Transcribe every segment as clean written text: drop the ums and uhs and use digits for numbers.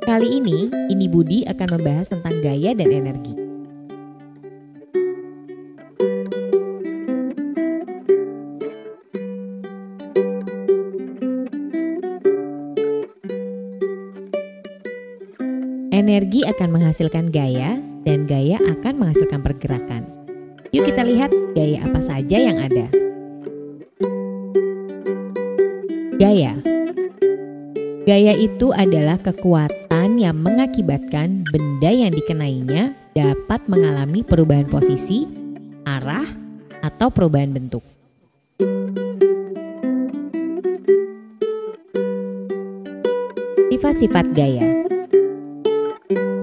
Kali ini Budi akan membahas tentang gaya dan energi. Energi akan menghasilkan gaya dan gaya akan menghasilkan pergerakan. Yuk kita lihat gaya apa saja yang ada. Gaya. Gaya itu adalah kekuatan yang mengakibatkan benda yang dikenainya dapat mengalami perubahan posisi, arah, atau perubahan bentuk. Sifat-sifat gaya.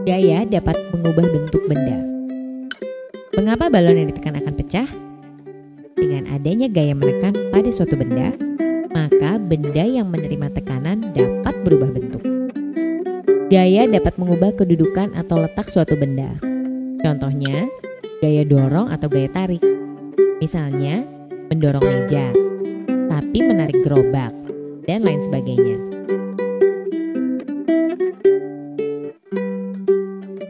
Gaya dapat mengubah bentuk benda. Mengapa balon yang ditekan akan pecah? Dengan adanya gaya menekan pada suatu benda, maka benda yang menerima tekanan dapat berubah bentuk. Gaya dapat mengubah kedudukan atau letak suatu benda. Contohnya, gaya dorong atau gaya tarik. Misalnya, mendorong meja, tapi menarik gerobak, dan lain sebagainya.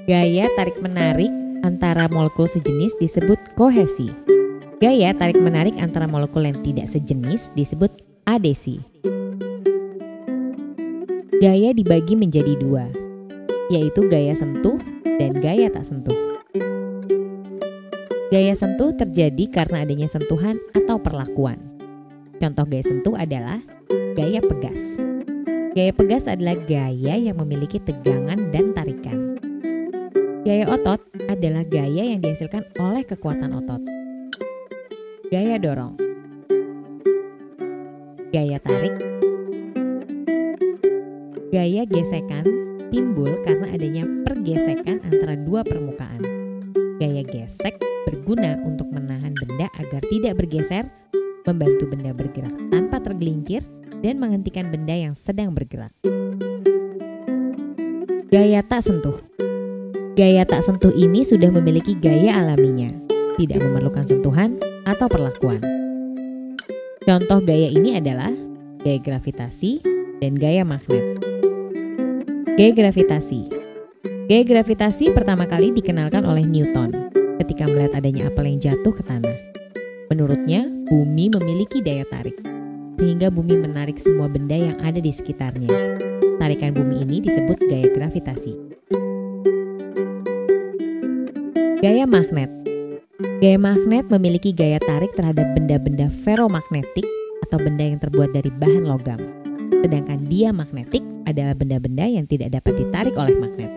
Gaya tarik-menarik antara molekul sejenis disebut kohesi. Gaya tarik-menarik antara molekul yang tidak sejenis disebut adesi. Gaya dibagi menjadi dua, yaitu gaya sentuh dan gaya tak sentuh. Gaya sentuh terjadi karena adanya sentuhan atau perlakuan. Contoh gaya sentuh adalah gaya pegas. Gaya pegas adalah gaya yang memiliki tegangan dan tarikan. Gaya otot adalah gaya yang dihasilkan oleh kekuatan otot. Gaya dorong. Gaya tarik. Gaya gesekan timbul karena adanya pergesekan antara dua permukaan. Gaya gesek berguna untuk menahan benda agar tidak bergeser, membantu benda bergerak tanpa tergelincir, dan menghentikan benda yang sedang bergerak. Gaya tak sentuh. Gaya tak sentuh ini sudah memiliki gaya alaminya, tidak memerlukan sentuhan atau perlakuan. Contoh gaya ini adalah gaya gravitasi dan gaya magnet. Gaya gravitasi. Gaya gravitasi pertama kali dikenalkan oleh Newton ketika melihat adanya apel yang jatuh ke tanah. Menurutnya, bumi memiliki daya tarik, sehingga bumi menarik semua benda yang ada di sekitarnya. Tarikan bumi ini disebut gaya gravitasi. Gaya magnet. Gaya magnet memiliki gaya tarik terhadap benda-benda ferromagnetik atau benda yang terbuat dari bahan logam. Sedangkan diamagnetik adalah benda-benda yang tidak dapat ditarik oleh magnet.